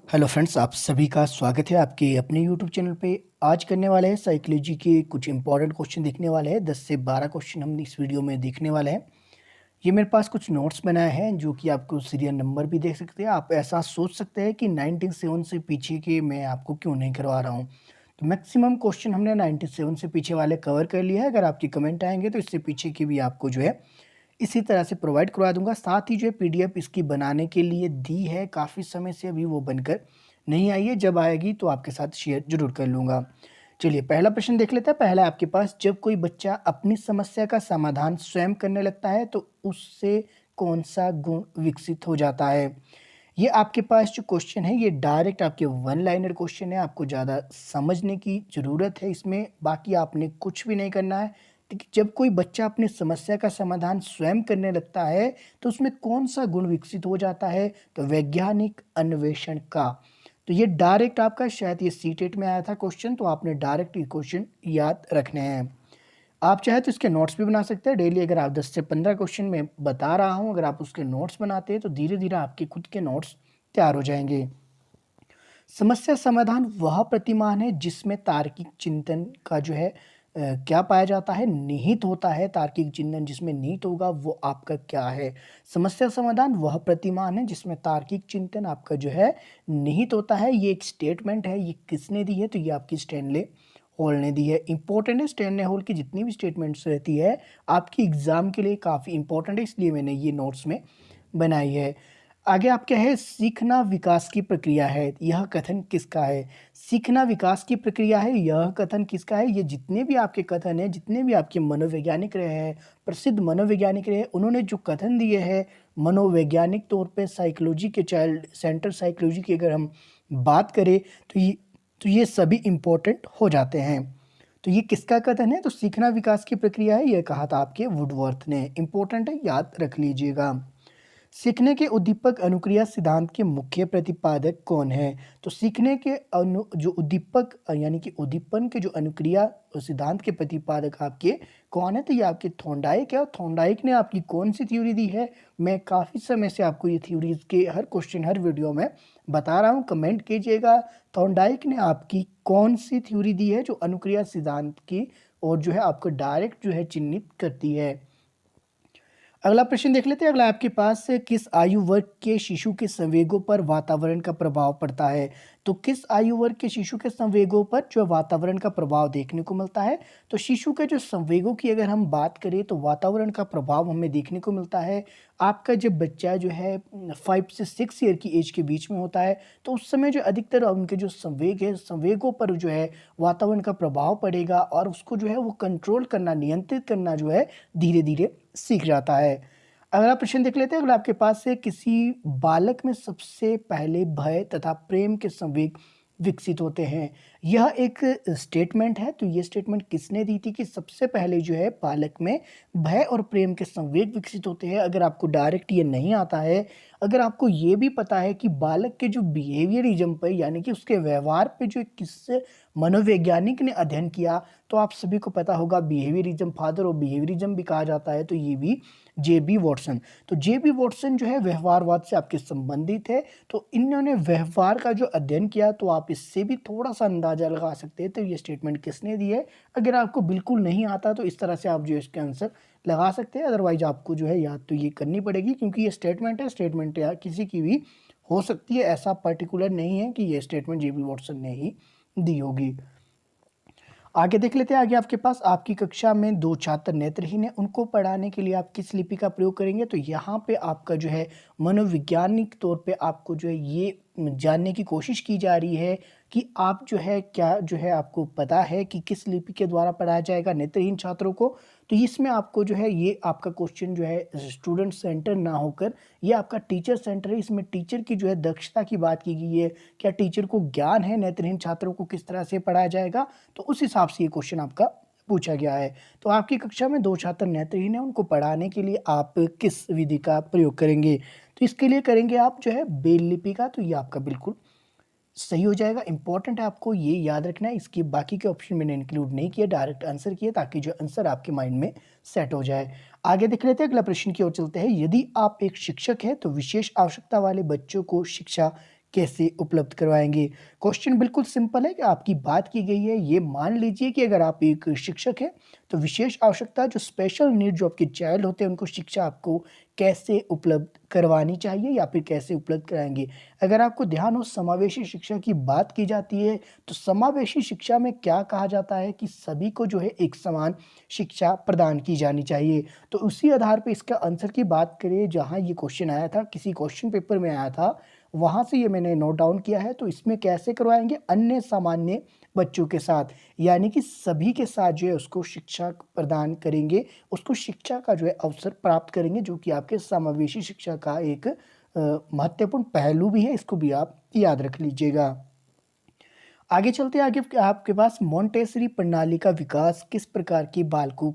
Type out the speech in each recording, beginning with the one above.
Hello friends, आप सभी का स्वागत है आपके अपने यूट्यूब चैनल पे। आज करने वाले हैं साइकोलॉजी के कुछ इंपॉर्टेंट क्वेश्चन देखने वाले हैं। 10 से 12 क्वेश्चन हम इस वीडियो में देखने वाले हैं। ये मेरे पास कुछ नोट्स बनाए हैं जो कि आपको सीरियल नंबर भी देख सकते हैं। आप ऐसा सोच सकते हैं कि 97 से पीछे के मैं आपको क्यों नहीं करवा रहा हूँ। तो मैक्सिमम क्वेश्चन हमने 97 से पीछे वाले कवर कर लिया है। अगर आपके कमेंट आएंगे तो इससे पीछे के भी आपको जो है इसी तरह से प्रोवाइड करवा दूँगा। साथ ही जो है पीडीएफ इसकी बनाने के लिए दी है, काफ़ी समय से अभी वो बनकर नहीं आई है। जब आएगी तो आपके साथ शेयर ज़रूर कर लूँगा। चलिए पहला प्रश्न देख लेते हैं। पहला है आपके पास, जब कोई बच्चा अपनी समस्या का समाधान स्वयं करने लगता है तो उससे कौन-सा गुण विकसित हो जाता है? ये आपके पास जो क्वेश्चन है ये डायरेक्ट आपके वन लाइनर क्वेश्चन है। आपको ज़्यादा समझने की ज़रूरत है इसमें, बाकी आपने कुछ भी नहीं करना है। देखिए, जब कोई बच्चा अपनी समस्या का समाधान स्वयं करने लगता है तो उसमें कौन-सा गुण विकसित हो जाता है? तो वैज्ञानिक अन्वेषण का। तो ये डायरेक्ट आपका शायद ये सीटेट में आया था क्वेश्चन, तो आपने डायरेक्ट ये क्वेश्चन याद रखने हैं। आप चाहे तो इसके नोट्स भी बना सकते हैं। डेली अगर आप 10 से 15 क्वेश्चन मैं बता रहा हूँ, अगर आप उसके नोट्स बनाते हैं तो धीरे-धीरे आपके खुद के नोट्स तैयार हो जाएँगे। समस्या समाधान वह प्रतिमान है जिसमें तार्किक चिंतन का जो है क्या पाया जाता है? निहित होता है। तार्किक चिंतन जिसमें निहित होगा वो आपका क्या है? समस्या समाधान वह प्रतिमान है जिसमें तार्किक चिंतन आपका जो है निहित होता है। ये एक स्टेटमेंट है। ये किसने दी है? तो ये आपकी स्टैनले हॉल ने दी है। इम्पोर्टेंट है, स्टैनले हॉल की जितनी भी स्टेटमेंट्स रहती है आपकी एग्ज़ाम के लिए काफ़ी इम्पोर्टेंट है, इसलिए मैंने ये नोट्स में बनाई है। आगे आप क्या है, सीखना विकास की प्रक्रिया है, यह कथन किसका है? सीखना विकास की प्रक्रिया है, यह कथन किसका है? ये जितने भी आपके कथन हैं, जितने भी आपके मनोवैज्ञानिक रहे हैं, प्रसिद्ध मनोवैज्ञानिक रहे हैं, उन्होंने जो कथन दिए हैं मनोवैज्ञानिक तौर पे साइकोलॉजी के चाइल्ड सेंटर साइकोलॉजी की अगर हम बात करें तो ये सभी इम्पोर्टेंट हो जाते हैं। तो ये किसका कथन है? तो सीखना विकास की प्रक्रिया है, ये कहा था आपके वुडवर्थ ने। इम्पोर्टेंट है, याद रख लीजिएगा। सीखने के उद्दीपक अनुक्रिया सिद्धांत के मुख्य प्रतिपादक कौन है? तो सीखने के जो उद्दीपक यानी कि उद्दीपन के जो अनुक्रिया सिद्धांत के प्रतिपादक आपके कौन है? तो ये आपके थॉर्नडाइक है। और थॉर्नडाइक ने आपकी कौन-सी थ्योरी दी है? मैं काफ़ी समय से आपको ये थ्योरीज़ के हर क्वेश्चन, हर वीडियो में बता रहा हूँ, कमेंट कीजिएगा। थॉर्नडाइक ने आपकी कौन-सी थ्योरी दी है जो अनुक्रिया सिद्धांत की और जो है आपको डायरेक्ट जो है चिह्नित करती है? अगला प्रश्न देख लेते हैं। अगला आपके पास है, किस आयु वर्ग के शिशु के संवेगों पर वातावरण का प्रभाव पड़ता है? तो किस आयु वर्ग के शिशु के संवेगों पर जो वातावरण का प्रभाव देखने को मिलता है? तो शिशु के जो संवेगों की अगर हम बात करें तो वातावरण का प्रभाव हमें देखने को मिलता है। आपका जब बच्चा जो है 5 से 6 ईयर की एज के बीच में होता है तो उस समय जो अधिकतर उनके जो संवेग है, संवेगों पर जो है वातावरण का प्रभाव पड़ेगा और उसको जो है वो कंट्रोल करना, नियंत्रित करना जो है धीरे-धीरे सीख जाता है। अगला प्रश्न देख लेते हैं। अगला आपके पास है, किसी बालक में सबसे पहले भय तथा प्रेम के संवेग विकसित होते हैं। यह एक स्टेटमेंट है। तो ये स्टेटमेंट किसने दी थी कि सबसे पहले जो है बालक में भय और प्रेम के संवेग विकसित होते हैं? अगर आपको डायरेक्ट ये नहीं आता है, अगर आपको ये भी पता है कि बालक के जो बिहेवियरिज्म पे यानी कि उसके व्यवहार पे जो किस मनोवैज्ञानिक ने अध्ययन किया, तो आप सभी को पता होगा बिहेवियरिज्म फादर ऑफ बिहेवियरिज्म भी कहा जाता है। तो ये भी जेबी वॉटसन। तो जेबी वॉटसन जो है व्यवहारवाद से आपके संबंधित है। तो इन्होंने व्यवहार का जो अध्ययन किया, तो आप इससे भी थोड़ा-सा अंदाज़ा लगा सकते हैं तो ये स्टेटमेंट किसने दी है। अगर आपको बिल्कुल नहीं आता तो इस तरह से आप जो है इसका आंसर लगा सकते हैं। अदरवाइज़ आपको जो है याद तो ये करनी पड़ेगी, क्योंकि ये स्टेटमेंट है, स्टेटमेंट या किसी की भी हो सकती है। ऐसा पर्टिकुलर नहीं है कि ये स्टेटमेंट जेबी वॉटसन ने ही दी होगी। आगे देख लेते हैं। आगे आपके पास आपकी कक्षा में 2 छात्र नेत्रहीन हैं, उनको पढ़ाने के लिए आप किस लिपि का प्रयोग करेंगे? तो यहाँ पे आपका जो है मनोवैज्ञानिक तौर पे आपको जो है ये जानने की कोशिश की जा रही है कि आप जो है क्या जो है आपको पता है कि किस लिपि के द्वारा पढ़ाया जाएगा नेत्रहीन छात्रों को? तो इसमें आपको जो है ये आपका क्वेश्चन जो है स्टूडेंट सेंटर ना होकर ये आपका टीचर सेंटर है। इसमें टीचर की जो है दक्षता की बात की गई है। क्या टीचर को ज्ञान है नेत्रहीन छात्रों को किस तरह से पढ़ाया जाएगा? तो उस हिसाब से ये क्वेश्चन आपका पूछा गया है। तो आपकी कक्षा में 2 छात्र नेत्रहीन हैं, उनको पढ़ाने के लिए आप किस विधि का प्रयोग करेंगे? तो इसके लिए करेंगे आप जो है ब्रेल लिपि का। तो ये आपका बिल्कुल सही हो जाएगा। इम्पोर्टेंट है, आपको ये याद रखना है। इसके बाकी के ऑप्शन मैंने इंक्लूड नहीं किए, डायरेक्ट आंसर किए ताकि जो आंसर आपके माइंड में सेट हो जाए। आगे देख लेते हैं, अगला प्रश्न की ओर चलते हैं। यदि आप एक शिक्षक हैं तो विशेष आवश्यकता वाले बच्चों को शिक्षा कैसे उपलब्ध करवाएँगे? क्वेश्चन बिल्कुल सिंपल है कि आपकी बात की गई है, ये मान लीजिए कि अगर आप एक शिक्षक हैं, तो विशेष आवश्यकता जो स्पेशल नीड जो आपके चाइल्ड होते हैं, उनको शिक्षा आपको कैसे उपलब्ध करवानी चाहिए या फिर कैसे उपलब्ध कराएँगे? अगर आपको ध्यान हो समावेशी शिक्षा की बात की जाती है, तो समावेशी शिक्षा में क्या कहा जाता है कि सभी को जो है एक समान शिक्षा प्रदान की जानी चाहिए। तो उसी आधार पे इसका आंसर की बात करें जहाँ ये क्वेश्चन आया था, किसी क्वेश्चन पेपर में आया था, वहाँ से ये मैंने नोट डाउन किया है। तो इसमें कैसे करवाएँगे? अन्य सामान्य बच्चों के साथ, यानी कि सभी के साथ जो है उसको शिक्षा प्रदान करेंगे, उसको शिक्षा का जो है अवसर प्राप्त करेंगे, जो कि आपके समावेशी शिक्षा का एक महत्वपूर्ण पहलू भी है, इसको भी आप याद रख लीजिएगा। आगे चलते हैं आगे आपके पास मोंटेसरी प्रणाली का विकास किस प्रकार के बालकों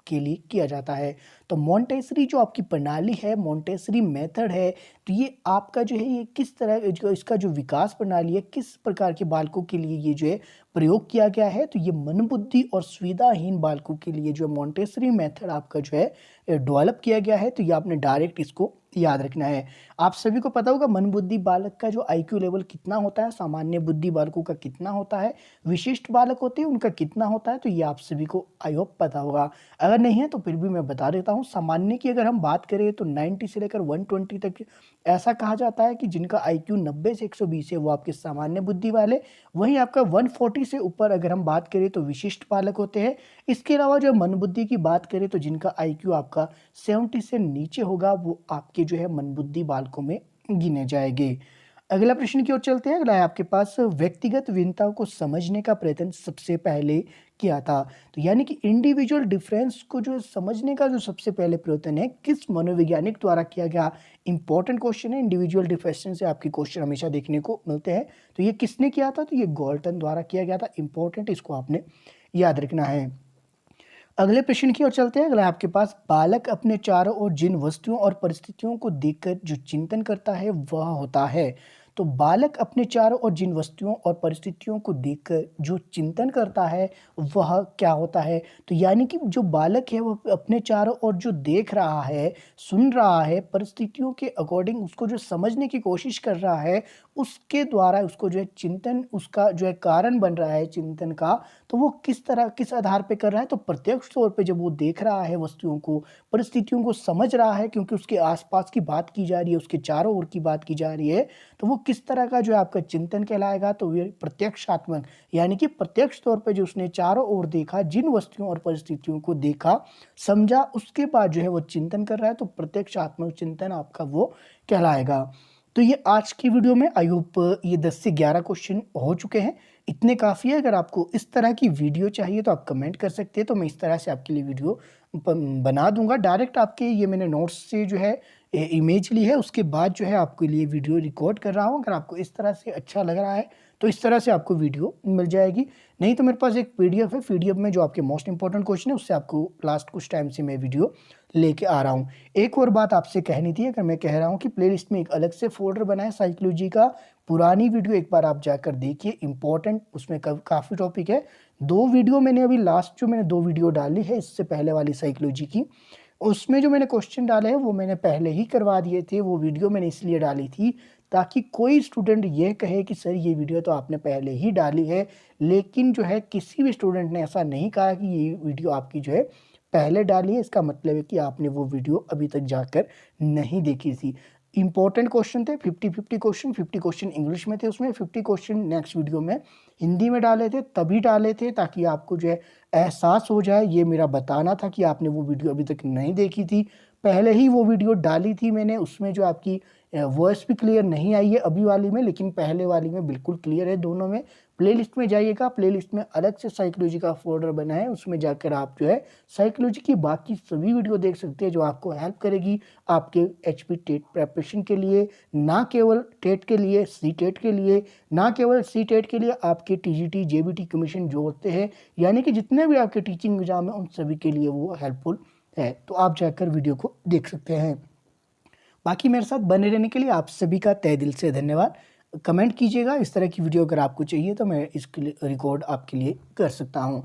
के लिए किया जाता है? तो मोंटेसरी जो आपकी प्रणाली है, मोंटेसरी मेथड है, तो ये आपका जो है ये किस तरह जो इसका जो विकास प्रणाली है, किस प्रकार के बालकों के लिए ये जो है प्रयोग किया गया है? तो ये मंदबुद्धि और सुविधाहीन बालकों के लिए जो मोंटेसरी मेथड आपका जो है डेवलप किया गया है, तो ये आपने डायरेक्ट इसको याद रखना है। आप सभी को पता होगा मंदबुद्धि बालक का जो आईक्यू लेवल कितना होता है, सामान्य बुद्धि बालकों का कितना होता है, विशिष्ट बालक होते हैं उनका कितना होता है, तो ये आप सभी को आई होप पता होगा। अगर नहीं है तो फिर भी मैं बता देता हूँ। सामान्य की अगर हम बात करें तो 90 से लेकर 120 तक ऐसा कहा जाता है कि जिनका आईक्यू 90 से 120 है वो आपके सामान्य बुद्धि वाले। वहीं आपका 140 से ऊपर अगर हम बात करें तो विशिष्ट बालक होते हैं। इसके अलावा जो मंदबुद्धि की बात करें तो जिनका आईक्यू आपका 70 से नीचे होगा वो आपके जो है मंदबुद्धि बालकों में गिने जाएंगे। अगला प्रश्न की ओर चलते हैं। अगला है आपके पास व्यक्तिगत भिन्नताओं को समझने का प्रयत्न सबसे पहले किया था। तो यानी कि इंडिविजुअल डिफरेंस को जो समझने का जो सबसे पहले प्रयत्न है किस मनोवैज्ञानिक द्वारा किया गया? इंपॉर्टेंट क्वेश्चन है। इंडिविजुअल डिफरेंस से आपके क्वेश्चन हमेशा देखने को मिलते हैं। तो ये किसने किया था? तो ये गॉल्टन द्वारा किया गया था। इंपॉर्टेंट, इसको आपने याद रखना है। अगले प्रश्न की ओर चलते हैं। अगला आपके पास बालक अपने चारों ओर जिन वस्तुओं और परिस्थितियों को देखकर जो चिंतन करता है वह होता है। तो बालक अपने चारों ओर जिन वस्तुओं और परिस्थितियों को देखकर जो चिंतन करता है वह क्या होता है? तो यानी कि जो बालक है वह अपने चारों ओर जो देख रहा है, सुन रहा है, परिस्थितियों के अकॉर्डिंग उसको जो समझने की कोशिश कर रहा है, उसके द्वारा उसको जो है चिंतन उसका जो है कारण बन रहा है चिंतन का। तो वो किस तरह किस आधार पे कर रहा है? तो प्रत्यक्ष तौर पे जब वो देख रहा है वस्तुओं को, परिस्थितियों को समझ रहा है, क्योंकि उसके आस-पास की बात की जा रही है, उसके चारों ओर की बात की जा रही है, तो वो किस तरह का जो है आपका चिंतन कहलाएगा? तो ये प्रत्यक्षात्मक, यानी कि प्रत्यक्ष तौर पे जो उसने चारों ओर देखा, जिन वस्तुओं और परिस्थितियों को देखा, समझा, उसके बाद जो है वो चिंतन कर रहा है, तो प्रत्यक्षात्मक चिंतन आपका वो कहलाएगा। तो ये आज की वीडियो में आई होप ये 10 से 11 क्वेश्चन हो चुके हैं। इतने काफ़ी है। अगर आपको इस तरह की वीडियो चाहिए तो आप कमेंट कर सकते हैं, तो मैं इस तरह से आपके लिए वीडियो बना दूंगा। डायरेक्ट आपके ये मैंने नोट्स से जो है इमेज ली है, उसके बाद जो है आपके लिए वीडियो रिकॉर्ड कर रहा हूँ। अगर आपको इस तरह से अच्छा लग रहा है तो इस तरह से आपको वीडियो मिल जाएगी। नहीं तो मेरे पास एक पीडीएफ है, पीडीएफ में जो आपके मोस्ट इंपॉर्टेंट क्वेश्चन है उससे आपको लास्ट कुछ टाइम से मैं वीडियो लेके आ रहा हूँ। एक और बात आपसे कहनी थी, अगर मैं कह रहा हूँ कि प्लेलिस्ट में एक अलग से फोल्डर बनाए साइकोलॉजी का, पुरानी वीडियो एक बार आप जाकर देखिए, इंपॉर्टेंट उसमें काफ़ी टॉपिक है। 2 वीडियो मैंने अभी लास्ट जो मैंने 2 वीडियो डाली है इससे पहले वाली साइकोलॉजी की, उसमें जो मैंने क्वेश्चन डाले हैं वो मैंने पहले ही करवा दिए थे। वो वीडियो मैंने इसलिए डाली थी ताकि कोई स्टूडेंट ये कहे कि सर ये वीडियो तो आपने पहले ही डाली है, लेकिन जो है किसी भी स्टूडेंट ने ऐसा नहीं कहा कि ये वीडियो आपकी जो है पहले डाली है। इसका मतलब है कि आपने वो वीडियो अभी तक जाकर नहीं देखी थी। इंपॉर्टेंट क्वेश्चन थे, 50-50 क्वेश्चन, 50 क्वेश्चन इंग्लिश में थे, उसमें 50 क्वेश्चन नेक्स्ट वीडियो में हिंदी में डाले थे, तभी डाले थे ताकि आपको जो है एहसास हो जाए। ये मेरा बताना था कि आपने वो वीडियो अभी तक नहीं देखी थी, पहले ही वो वीडियो डाली थी मैंने, उसमें जो आपकी वॉइस भी क्लियर नहीं आई है अभी वाली में, लेकिन पहले वाली में बिल्कुल क्लियर है दोनों में। प्लेलिस्ट में जाइएगा, प्लेलिस्ट में अलग से साइकोलॉजी का फोल्डर बना है, उसमें जाकर आप जो है साइकोलॉजी की बाकी सभी वीडियो देख सकते हैं जो आपको हेल्प करेगी आपके एचपी टेट प्रेपरेशन के लिए, ना केवल टेट के लिए, सी टेट के लिए, ना केवल सी टेट के लिए, आपके टीजीटी जेबीटी कमीशन जो होते हैं, यानी कि जितने भी आपके टीचिंग एग्जाम है उन सभी के लिए वो हेल्पफुल है। तो आप जाकर वीडियो को देख सकते हैं। बाकी मेरे साथ बने रहने के लिए आप सभी का तहे दिल से धन्यवाद। कमेंट कीजिएगा, इस तरह की वीडियो अगर आपको चाहिए तो मैं इसके लिए रिकॉर्ड आपके लिए कर सकता हूँ।